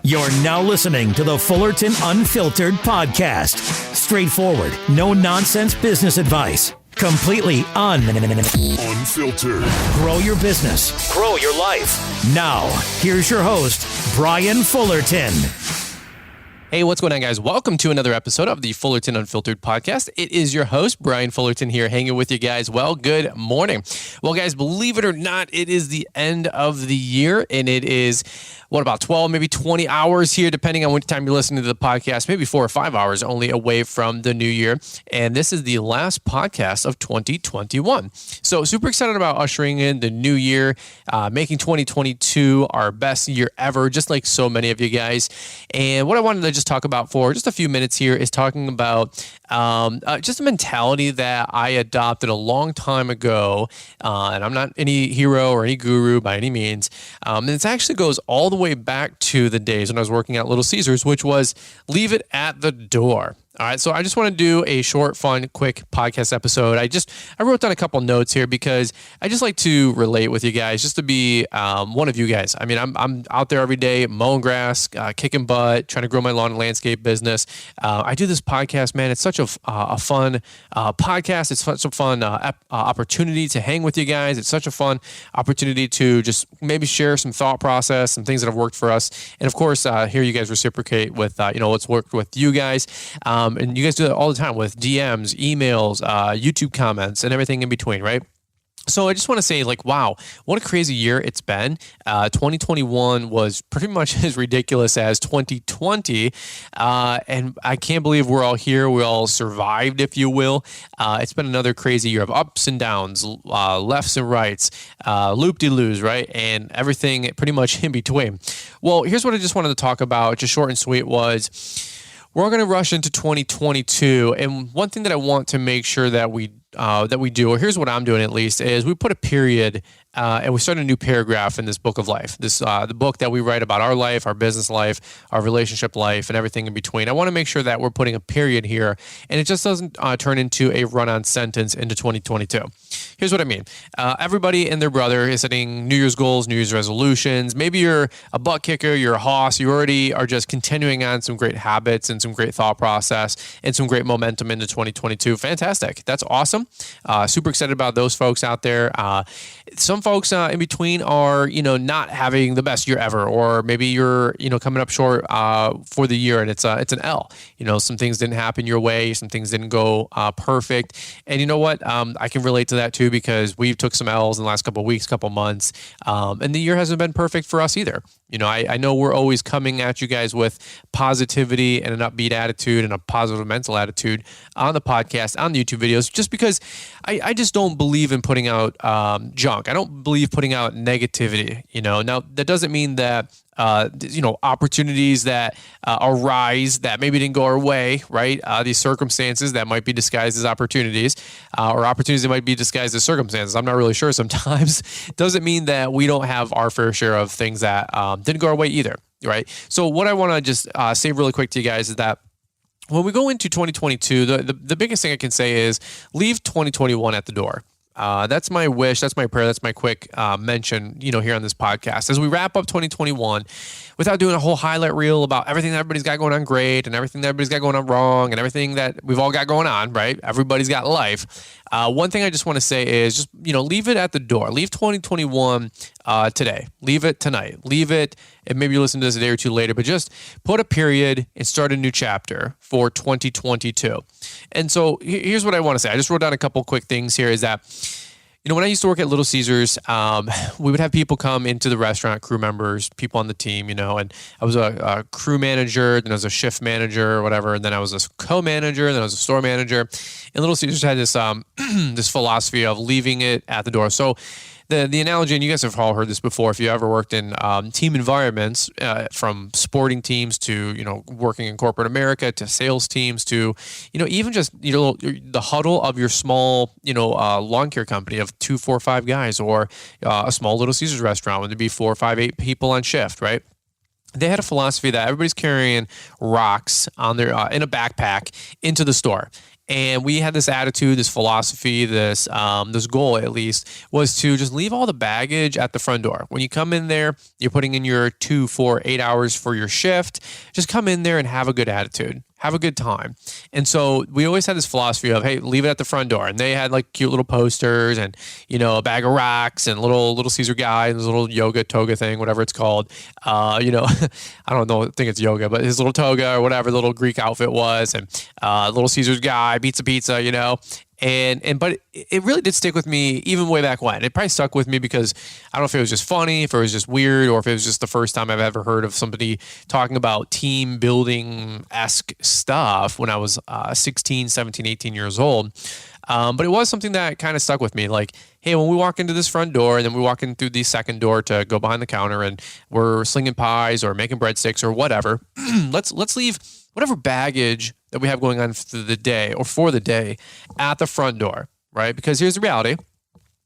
You're now listening to the Fullerton Unfiltered podcast. Straightforward, no nonsense business advice. Completely unfiltered. Grow your business. Grow your life. Now, here's your host, Brian Fullerton. Hey, what's going on, guys? Welcome to another episode of the Fullerton Unfiltered podcast. It is your host, Brian Fullerton, here hanging with you guys. Well, good morning. Well, guys, believe it or not, it is the end of the year, and it is, about 12, maybe 20 hours here, depending on what time you're listening to the podcast, maybe 4 or 5 hours only away from the new year. And this is the last podcast of 2021. So super excited about ushering in the new year, making 2022 our best year ever, just like so many of you guys. And what I wanted to just talk about for just a few minutes here is talking about just a mentality that I adopted a long time ago. And I'm not any hero or any guru by any means. And it actually goes all the way back to the days when I was working at Little Caesars, which was leave it at the door. All right, so I just want to do a short, fun, quick podcast episode. I wrote down a couple notes here because I just like to relate with you guys, just to be one of you guys. I mean, I'm out there every day mowing grass, kicking butt, trying to grow my lawn and landscape business. I do this podcast, man. It's such a fun podcast. It's such a fun opportunity to hang with you guys. It's such a fun opportunity to just maybe share some thought process, some things that have worked for us, and of course, hear you guys reciprocate with what's worked with you guys. And you guys do that all the time with DMs, emails, YouTube comments, and everything in between, right? So I just want to say, wow, what a crazy year it's been. 2021 was pretty much as ridiculous as 2020. And I can't believe we're all here. We all survived, if you will. It's been another crazy year of ups and downs, lefts and rights, loop-de-loos, right? And everything pretty much in between. Well, here's what I just wanted to talk about, just short and sweet, was we're going to rush into 2022, and one thing that I want to make sure that we do, or here's what I'm doing at least, is we put a period and we start a new paragraph in this book of life. This the book that we write about our life, our business life, our relationship life, and everything in between. I want to make sure that we're putting a period here, and it just doesn't turn into a run-on sentence into 2022. Here's what I mean. Everybody and their brother is setting New Year's goals, New Year's resolutions. Maybe you're a butt kicker, you're a hoss, you already are just continuing on some great habits and some great thought process and some great momentum into 2022. Fantastic. That's awesome. Super excited about those folks out there. Some folks in between are, not having the best year ever, or maybe you're, coming up short for the year, and it's an L. Some things didn't happen your way, some things didn't go perfect, and you know what? I can relate to that too, because we've took some L's in the last couple of weeks, couple months, and the year hasn't been perfect for us either. I know we're always coming at you guys with positivity and an upbeat attitude and a positive mental attitude on the podcast, on the YouTube videos, just because I just don't believe in putting out junk. I don't believe putting out negativity. Now that doesn't mean that opportunities that arise that maybe didn't go our way, right? These circumstances that might be disguised as opportunities, or opportunities that might be disguised as circumstances. I'm not really sure sometimes. Doesn't mean that we don't have our fair share of things that didn't go our way either, right? So what I want to just say really quick to you guys is that when we go into 2022, the biggest thing I can say is leave 2021 at the door. That's my wish. That's my prayer. That's my quick mention, here on this podcast. As we wrap up 2021, without doing a whole highlight reel about everything that everybody's got going on great and everything that everybody's got going on wrong and everything that we've all got going on, right? Everybody's got life. One thing I just want to say is just, leave it at the door. Leave 2021 today. Leave it tonight. Leave it, and maybe you listen to this a day or two later, but just put a period and start a new chapter for 2022. And so here's what I want to say. I just wrote down a couple quick things here, is that when I used to work at Little Caesars, we would have people come into the restaurant, crew members, people on the team, and I was a crew manager, then I was a shift manager or whatever, and then I was a co-manager, then I was a store manager. And Little Caesars had this this philosophy of leaving it at the door. So the analogy, and you guys have all heard this before, if you ever worked in team environments, from sporting teams to, working in corporate America, to sales teams, to, even just, the huddle of your small, lawn care company of 2, 4, 5 guys, or a small Little Caesars restaurant when there'd be 4, 5, 8 people on shift, right? They had a philosophy that everybody's carrying rocks on their in a backpack into the store. And we had this attitude, this philosophy, this goal at least, was to just leave all the baggage at the front door. When you come in there, you're putting in your 2, 4, 8 hours for your shift. Just come in there and have a good attitude. Have a good time. And so we always had this philosophy of, hey, leave it at the front door. And they had like cute little posters and, a bag of rocks and little Caesar guy and his little yoga toga thing, whatever it's called. I don't know, I think it's yoga, but his little toga or whatever the little Greek outfit was, and little Caesar's guy, pizza, but it really did stick with me even way back when. It probably stuck with me because I don't know if it was just funny, if it was just weird, or if it was just the first time I've ever heard of somebody talking about team building-esque stuff when I was 16, 17, 18 years old. But it was something that kind of stuck with me. Like, hey, when we walk into this front door and then we walk in through the second door to go behind the counter and we're slinging pies or making breadsticks or whatever, let's leave whatever baggage that we have going on through the day or for the day at the front door, right? Because here's the reality.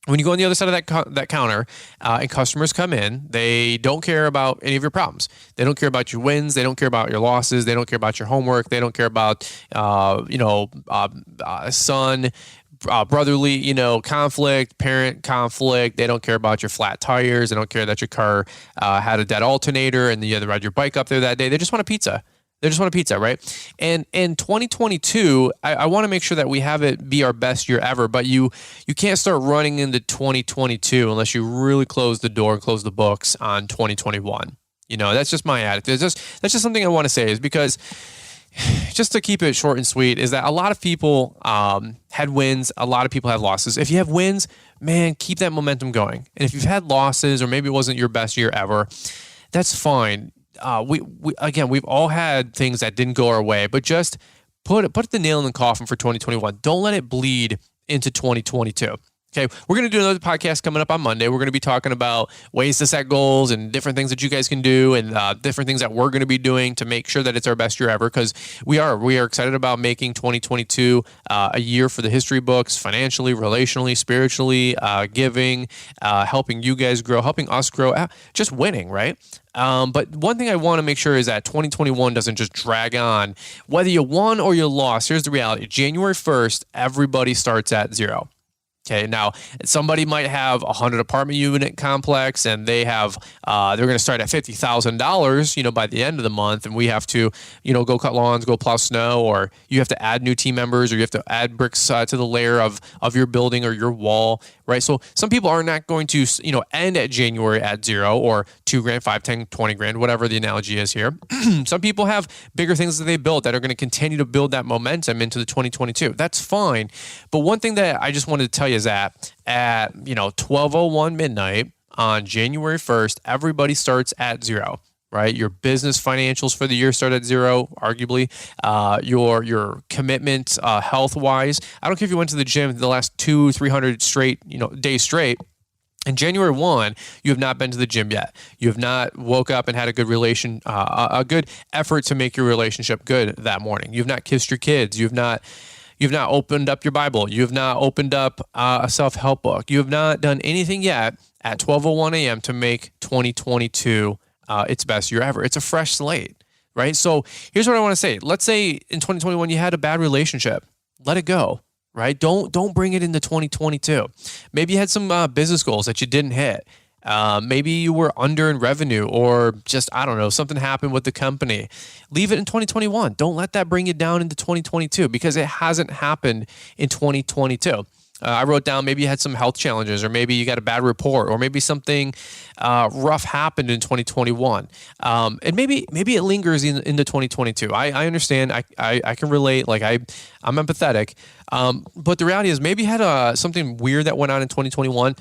When you go on the other side of that counter and customers come in, they don't care about any of your problems. They don't care about your wins. They don't care about your losses. They don't care about your homework. They don't care about, son, brotherly, conflict, parent conflict. They don't care about your flat tires. They don't care that your car had a dead alternator and you had to ride your bike up there that day. They just want a pizza. They just want a pizza, right? And in 2022, I want to make sure that we have it be our best year ever, but you can't start running into 2022 unless you really close the door and close the books on 2021. That's just my attitude. That's just something I want to say, is because just to keep it short and sweet, is that a lot of people had wins, a lot of people have losses. If you have wins, man, keep that momentum going. And if you've had losses, or maybe it wasn't your best year ever, that's fine. We've all had things that didn't go our way, but just put the nail in the coffin for 2021. Don't let it bleed into 2022. Okay, we're going to do another podcast coming up on Monday. We're going to be talking about ways to set goals and different things that you guys can do, and different things that we're going to be doing to make sure that it's our best year ever, because we are excited about making 2022 a year for the history books, financially, relationally, spiritually, giving, helping you guys grow, helping us grow, just winning, right? But one thing I want to make sure is that 2021 doesn't just drag on. Whether you won or you lost, here's the reality. January 1st, everybody starts at zero. Okay, now somebody might have a 100 apartment unit complex and they have they're going to start at $50,000, by the end of the month, and we have to, go cut lawns, go plow snow, or you have to add new team members, or you have to add bricks to the layer of your building or your wall, right? So some people are not going to, end at January at zero, or $2,000, $5,000, $10,000, $20,000, whatever the analogy is here. Some people have bigger things that they built that are going to continue to build that momentum into the 2022. That's fine. But one thing that I just wanted to tell you is that at 12:01 midnight on January 1st, everybody starts at zero, right? Your business financials for the year start at zero, arguably. Your commitment health wise, I don't care if you went to the gym the last 200-300 days straight. In January 1, you have not been to the gym yet. You have not woke up and had a good a good effort to make your relationship good that morning. You have not kissed your kids. You've not opened up your Bible. You have not opened up a self-help book. You have not done anything yet at 12:01 a.m. to make 2022 its best year ever. It's a fresh slate, right? So here's what I want to say. Let's say in 2021 you had a bad relationship. Let it go, right? Don't bring it into 2022. Maybe you had some business goals that you didn't hit. Maybe you were under in revenue, or just, I don't know, something happened with the company. Leave it in 2021. Don't let that bring you down into 2022, because it hasn't happened in 2022. I wrote down maybe you had some health challenges, or maybe you got a bad report, or maybe something rough happened in 2021. And maybe it lingers into 2022. I understand. I can relate. Like I'm empathetic. But the reality is maybe you had something weird that went on in 2021.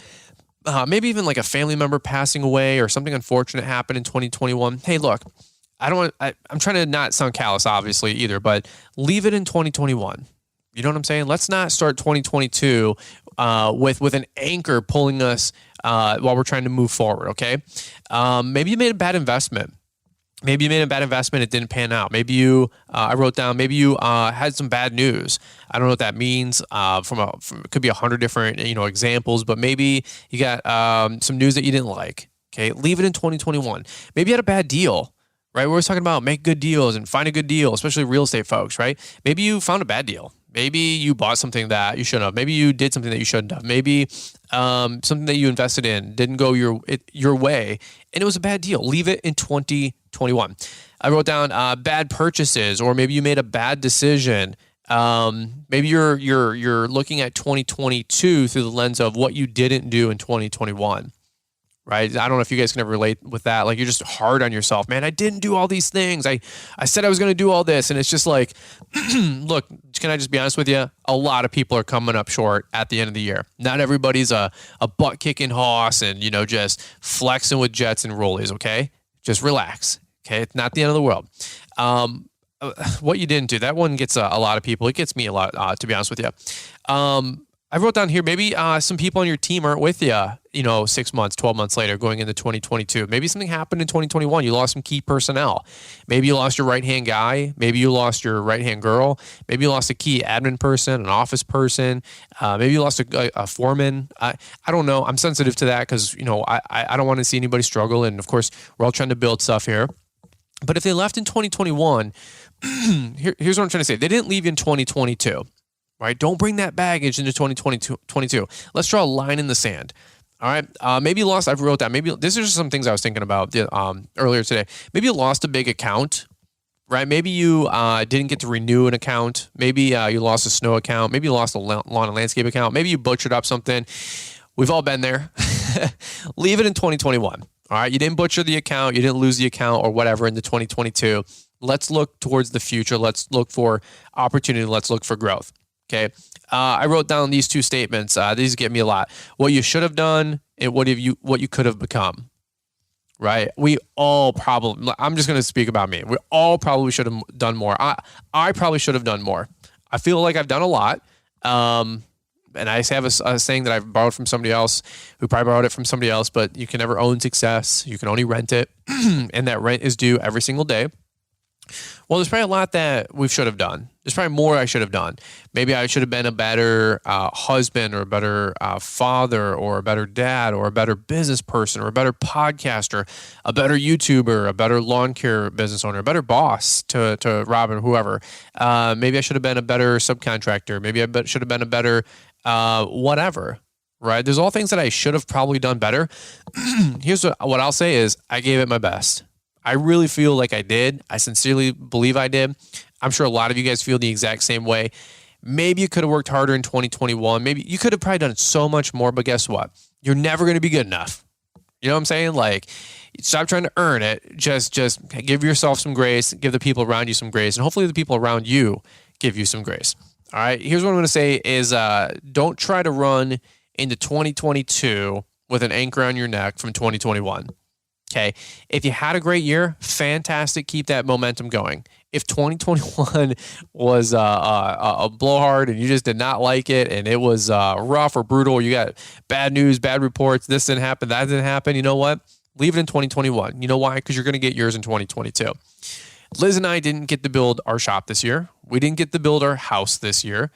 Maybe even like a family member passing away, or something unfortunate happened in 2021. Hey, look, I'm trying to not sound callous, obviously, either, but leave it in 2021. You know what I'm saying? Let's not start 2022 with an anchor pulling us while we're trying to move forward, okay? Maybe you made a bad investment. It didn't pan out. Maybe you, I wrote down, maybe you had some bad news. I don't know what that means. It could be 100 different, examples, but maybe you got some news that you didn't like. Okay, leave it in 2021. Maybe you had a bad deal, right? We're always talking about make good deals and find a good deal, especially real estate folks, right? Maybe you found a bad deal. Maybe you bought something that you shouldn't have. Maybe you did something that you shouldn't have. Maybe something that you invested in didn't go your way, and it was a bad deal. Leave it in 2021. I wrote down bad purchases, or maybe you made a bad decision. Maybe you're looking at 2022 through the lens of what you didn't do in 2021. Right? I don't know if you guys can ever relate with that. Like, you're just hard on yourself, man. I didn't do all these things. I said I was going to do all this. And it's just like, look, can I just be honest with you? A lot of people are coming up short at the end of the year. Not everybody's a butt kicking hoss and, just flexing with jets and rollies. Okay. Just relax. Okay. It's not the end of the world. What you didn't do, that one gets a lot of people. It gets me a lot, to be honest with you. I wrote down here, maybe some people on your team aren't with you, 6 months, 12 months later going into 2022. Maybe something happened in 2021. You lost some key personnel. Maybe you lost your right-hand guy. Maybe you lost your right-hand girl. Maybe you lost a key admin person, an office person. Maybe you lost a foreman. I don't know. I'm sensitive to that because, I don't want to see anybody struggle. And, of course, we're all trying to build stuff here. But if they left in 2021, here's what I'm trying to say. They didn't leave in 2022. Right? Don't bring that baggage into 2022. Let's draw a line in the sand. All right. Maybe you lost, I've wrote that. Maybe this is just some things I was thinking about earlier today. Maybe you lost a big account, right? Maybe you didn't get to renew an account. Maybe you lost a snow account. Maybe you lost a lawn and landscape account. Maybe you butchered up something. We've all been there. Leave it in 2021. All right. You didn't butcher the account. You didn't lose the account or whatever into 2022. Let's look towards the future. Let's look for opportunity. Let's look for growth. Okay. I wrote down these two statements. These get me a lot. What you should have done and what you could have become. Right. We all probably, I'm just going to speak about me. We all probably should have done more. I probably should have done more. I feel like I've done a lot. And I have a saying that I've borrowed from somebody else who probably borrowed it from somebody else, but you can never own success. You can only rent it. And that rent is due every single day. Well, there's probably a lot that we should have done. There's probably more I should have done. Maybe I should have been a better husband or a better father or a better dad or a better business person or a better podcaster, a better YouTuber, a better lawn care business owner, a better boss to Rob or whoever. Maybe I should have been a better subcontractor. Maybe I should have been a better whatever. Right? There's all things that I should have probably done better. Here's what I'll say is I gave it my best. I really feel like I did. I sincerely believe I did. I'm sure a lot of you guys feel the exact same way. Maybe you could have worked harder in 2021. Maybe you could have probably done so much more, but guess what? You're never going to be good enough. You know what I'm saying? Like, stop trying to earn it. Just give yourself some grace, give the people around you some grace, and hopefully the people around you give you some grace. All right. Here's what I'm going to say is don't try to run into 2022 with an anchor on your neck from 2021. Okay. If you had a great year, fantastic. Keep that momentum going. If 2021 was a blowhard and you just did not like it and it was rough or brutal, or you got bad news, bad reports, this didn't happen, that didn't happen, you know what? Leave it in 2021. You know why? Because you're going to get yours in 2022. Liz and I didn't get to build our shop this year. We didn't get to build our house this year.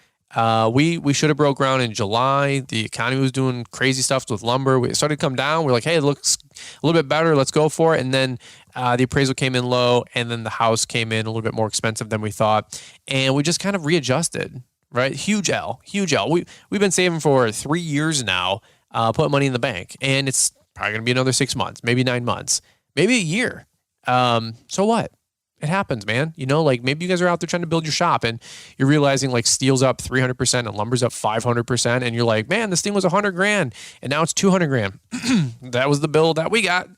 We should have broke ground in July. The economy was doing crazy stuff with lumber. We started to come down. We're like, hey, it looks a little bit better. Let's go for it. And then the appraisal came in low, and then the house came in a little bit more expensive than we thought. And we just kind of readjusted, right? Huge L. We've been saving for 3 years now, putting money in the bank. And it's probably going to be another 6 months, maybe 9 months, maybe a year. So what? It happens, man. Like maybe you guys are out there trying to build your shop and you're realizing like steel's up 300% and lumber's up 500%. And you're like, man, this thing was $100,000 and now it's $200,000. That was the bill that we got.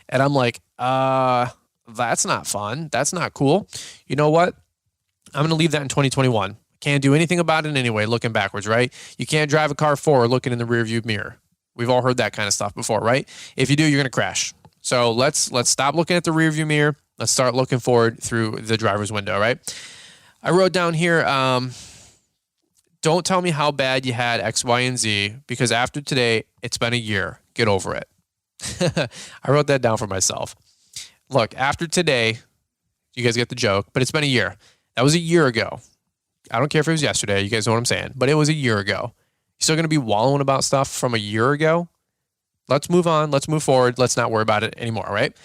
And I'm like, that's not fun. That's not cool. You know what? I'm going to leave that in 2021. Can't do anything about it anyway, looking backwards, right? You can't drive a car forward looking in the rearview mirror. We've all heard that kind of stuff before, right? If you do, you're going to crash. So let's stop looking at the rearview mirror. Let's start looking forward through the driver's window, right? I wrote down here, don't tell me how bad you had X, Y, and Z, because after today, it's been a year. Get over it. I wrote that down for myself. Look, after today, you guys get the joke, but it's been a year. That was a year ago. I don't care if it was yesterday. You guys know what I'm saying, but it was a year ago. You still going to be wallowing about stuff from a year ago? Let's move on. Let's move forward. Let's not worry about it anymore, right?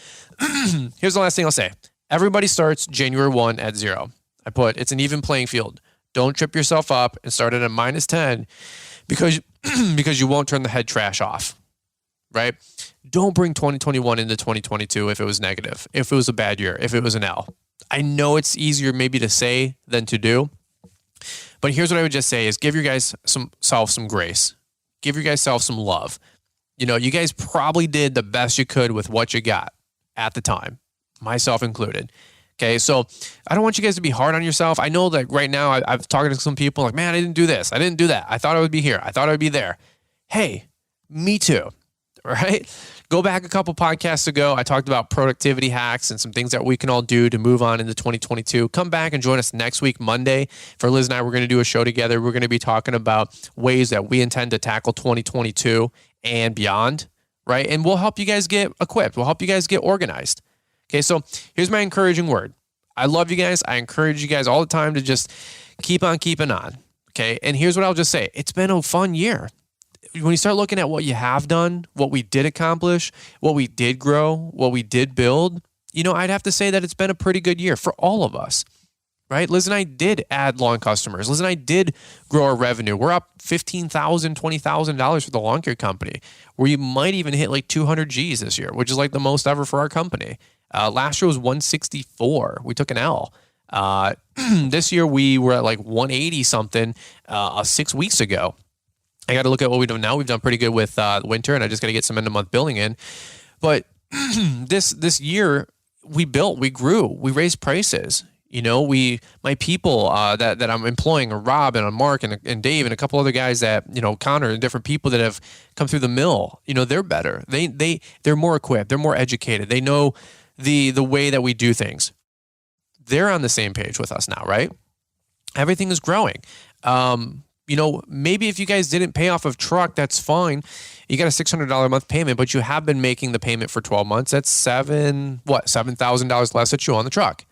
Here's the last thing I'll say. Everybody starts January 1 at 0. I put, it's an even playing field. Don't trip yourself up and start at a -10 because you won't turn the head trash off, right? Don't bring 2021 into 2022 if it was negative, if it was a bad year, if it was an L. I know it's easier maybe to say than to do, but here's what I would just say is give your guys some grace. Give your guys some love. You know, you guys probably did the best you could with what you got at the time, myself included. Okay, so I don't want you guys to be hard on yourself. I know that right now I've talked to some people like, man, I didn't do this. I didn't do that. I thought I would be here. I thought I would be there. Hey, me too, right? Go back a couple podcasts ago. I talked about productivity hacks and some things that we can all do to move on into 2022. Come back and join us next week, Monday. For Liz and I, we're going to do a show together. We're going to be talking about ways that we intend to tackle 2022 and beyond, right? And we'll help you guys get equipped. We'll help you guys get organized. Okay, so here's my encouraging word. I love you guys. I encourage you guys all the time to just keep on keeping on. Okay, and here's what I'll just say. It's been a fun year. When you start looking at what you have done, what we did accomplish, what we did grow, what we did build, you know, I'd have to say that it's been a pretty good year for all of us, right? Liz and I did add lawn customers. Liz and I did grow our revenue. We're up $15,000, $20,000 for the lawn care company. We might even hit like 200 G's this year, which is like the most ever for our company. Last year was 164. We took an L. This year we were at like 180 something 6 weeks ago. I got to look at what we've done now. We've done pretty good with winter, and I just got to get some end of month billing in. But this year we built, we grew, we raised prices. You know, my people that I'm employing, Rob and Mark and Dave and a couple other guys that, you know, Connor and different people that have come through the mill. You know, they're better. They're more equipped. They're more educated. They know the way that we do things. They're on the same page with us now, right? Everything is growing. You know, maybe if you guys didn't pay off a truck, that's fine. You got a $600 a month payment, but you have been making the payment for 12 months. That's $7,000 less that you owe on the truck.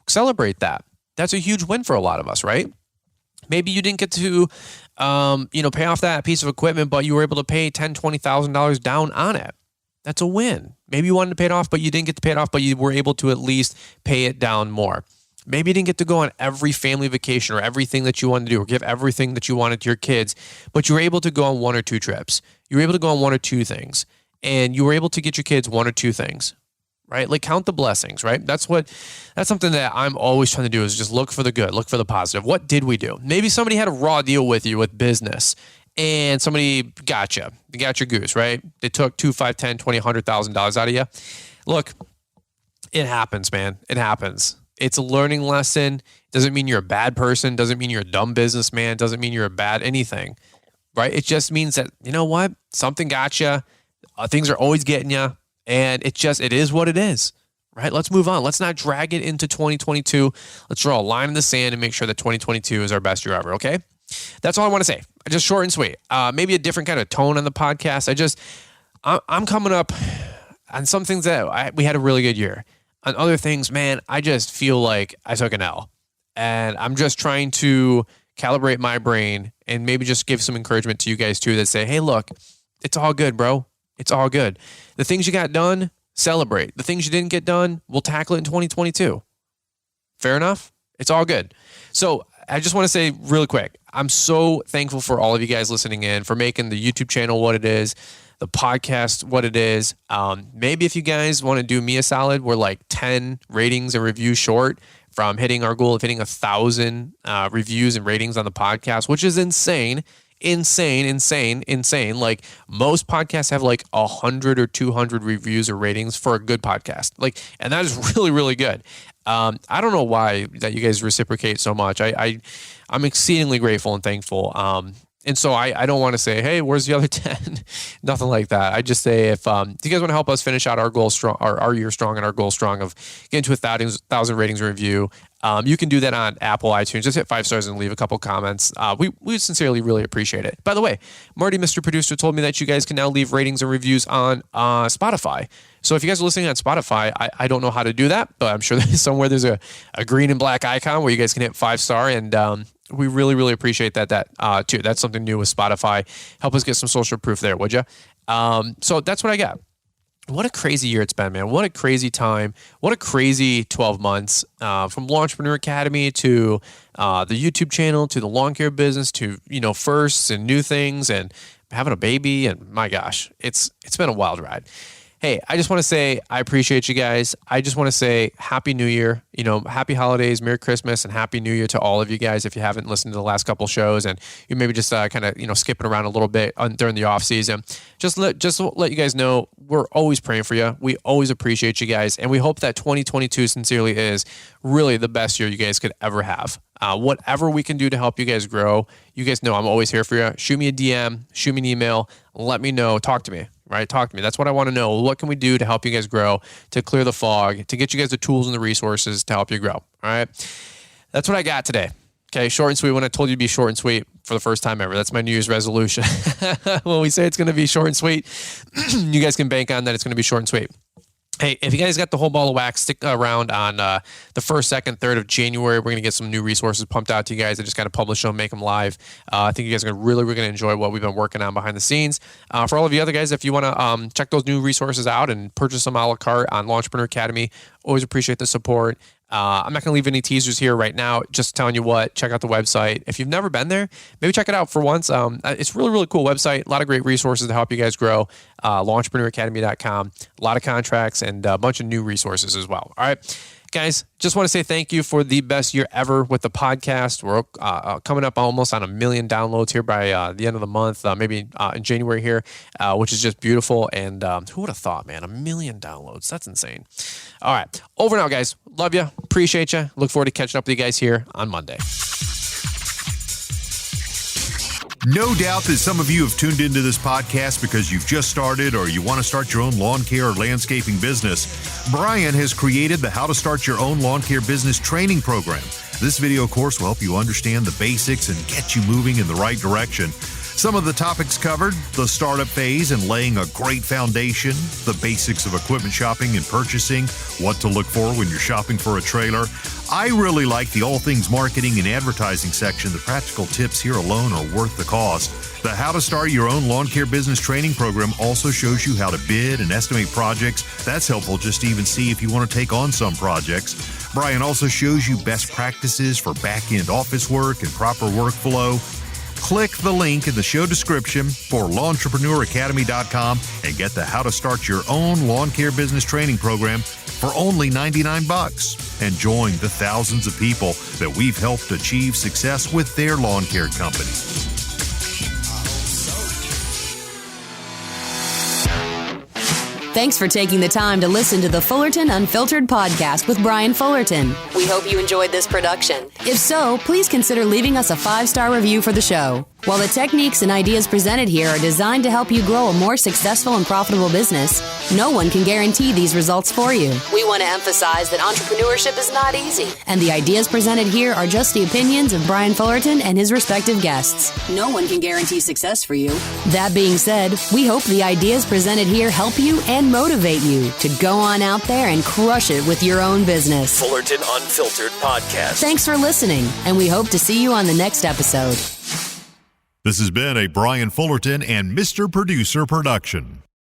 Celebrate that. That's a huge win for a lot of us, right? Maybe you didn't get to, pay off that piece of equipment, but you were able to pay $10,000, $20,000 down on it. That's a win. Maybe you wanted to pay it off, but you didn't get to pay it off, but you were able to at least pay it down more. Maybe you didn't get to go on every family vacation or everything that you wanted to do or give everything that you wanted to your kids, but you were able to go on 1 or 2 trips. You were able to go on 1 or 2 things, and you were able to get your kids 1 or 2 things, right? Like count the blessings, right? That's something that I'm always trying to do is just look for the good, look for the positive. What did we do? Maybe somebody had a raw deal with you with business and somebody got you. They got your goose, right? They took $2, $5, $10, $20, $100,000 out of you. Look, it happens, man. It happens. It's a learning lesson. Doesn't mean you're a bad person. Doesn't mean you're a dumb businessman. Doesn't mean you're a bad anything, right? It just means that, you know what? Something got you. Things are always getting you. And it is what it is, right? Let's move on. Let's not drag it into 2022. Let's draw a line in the sand and make sure that 2022 is our best year ever, okay? That's all I want to say. Just short and sweet. Maybe a different kind of tone on the podcast. I'm coming up on some things that we had a really good year. On other things, man, I just feel like I took an L. And I'm just trying to calibrate my brain and maybe just give some encouragement to you guys too that say, hey, look, it's all good, bro. It's all good. The things you got done, celebrate. The things you didn't get done, we'll tackle it in 2022. Fair enough? It's all good. So I just want to say really quick, I'm so thankful for all of you guys listening in, for making the YouTube channel what it is, the podcast what it is. Maybe if you guys want to do me a solid, we're like 10 ratings and reviews short from hitting our goal of hitting 1,000 reviews and ratings on the podcast, which is insane. Like most podcasts have like 100 or 200 reviews or ratings for a good podcast. Like, and that is really, really good. I don't know why that you guys reciprocate so much. I'm exceedingly grateful and thankful. And so I don't want to say, hey, where's the other 10? Nothing like that. I just say if you guys want to help us finish out our goal strong, our year strong, and our goal strong of getting to 1,000 ratings and review, you can do that on Apple iTunes. Just hit 5 stars and leave a couple comments. We sincerely really appreciate it. By the way, Marty, Mr. Producer, told me that you guys can now leave ratings and reviews on Spotify. So if you guys are listening on Spotify, I don't know how to do that, but I'm sure somewhere there's a green and black icon where you guys can hit 5 star and We really, really appreciate that too. That's something new with Spotify. Help us get some social proof there, would you? So that's what I got. What a crazy year it's been, man. What a crazy time. What a crazy 12 months from Lawntrepreneur Academy to the YouTube channel to the lawn care business to, firsts and new things and having a baby. And my gosh, it's been a wild ride. Hey, I just want to say I appreciate you guys. I just want to say Happy New Year, Happy Holidays, Merry Christmas, and Happy New Year to all of you guys. If you haven't listened to the last couple shows and you maybe just kind of skipping around a little bit during the off season, just let you guys know we're always praying for you. We always appreciate you guys, and we hope that 2022 sincerely is really the best year you guys could ever have. Whatever we can do to help you guys grow, you guys know I'm always here for you. Shoot me a DM, shoot me an email, let me know, talk to me. Right? Talk to me. That's what I want to know. What can we do to help you guys grow, to clear the fog, to get you guys the tools and the resources to help you grow? All right. That's what I got today. Okay. Short and sweet. When I told you to be short and sweet for the first time ever, that's my New Year's resolution. When we say it's going to be short and sweet, you guys can bank on that. It's going to be short and sweet. Hey, if you guys got the whole ball of wax, stick around on the 1st, 2nd, 3rd of January. We're going to get some new resources pumped out to you guys. I just got to publish them, make them live. I think you guys are really going to enjoy what we've been working on behind the scenes. For all of you other guys, if you want to check those new resources out and purchase them a la carte on Lawntrepreneur Academy, always appreciate the support. I'm not going to leave any teasers here right now. Just telling you what, check out the website. If you've never been there, maybe check it out for once. It's really, really cool website. A lot of great resources to help you guys grow. Lawnpreneuracademy.com. A lot of contracts and a bunch of new resources as well. All right, guys, just want to say thank you for the best year ever with the podcast. We're coming up almost on 1 million downloads here by the end of the month, maybe in January here, which is just beautiful. And who would have thought, man, 1 million downloads? That's insane. All right. Over now, guys. Love you. Appreciate you. Look forward to catching up with you guys here on Monday. No doubt that some of you have tuned into this podcast because you've just started or you want to start your own lawn care or landscaping business. Brian has created the How to Start Your Own Lawn Care Business training program. This video course will help you understand the basics and get you moving in the right direction. Some of the topics covered: the startup phase and laying a great foundation, the basics of equipment shopping and purchasing, what to look for when you're shopping for a trailer. I really like the all things marketing and advertising section. The practical tips here alone are worth the cost. The How to Start Your Own Lawn Care Business training program also shows you how to bid and estimate projects. That's helpful just to even see if you want to take on some projects. Brian also shows you best practices for back-end office work and proper workflow. Click the link in the show description for LawnTrepreneurAcademy.com and get the How to Start Your Own Lawn Care Business training program for only $99. And join the thousands of people that we've helped achieve success with their lawn care company. Thanks for taking the time to listen to the Fullerton Unfiltered podcast with Brian Fullerton. We hope you enjoyed this production. If so, please consider leaving us a 5-star review for the show. While the techniques and ideas presented here are designed to help you grow a more successful and profitable business, no one can guarantee these results for you. We want to emphasize that entrepreneurship is not easy, and the ideas presented here are just the opinions of Brian Fullerton and his respective guests. No one can guarantee success for you. That being said, we hope the ideas presented here help you and motivate you to go on out there and crush it with your own business. Fullerton Unfiltered Podcast. Thanks for listening, and we hope to see you on the next episode. This has been a Brian Fullerton and Mr. Producer production.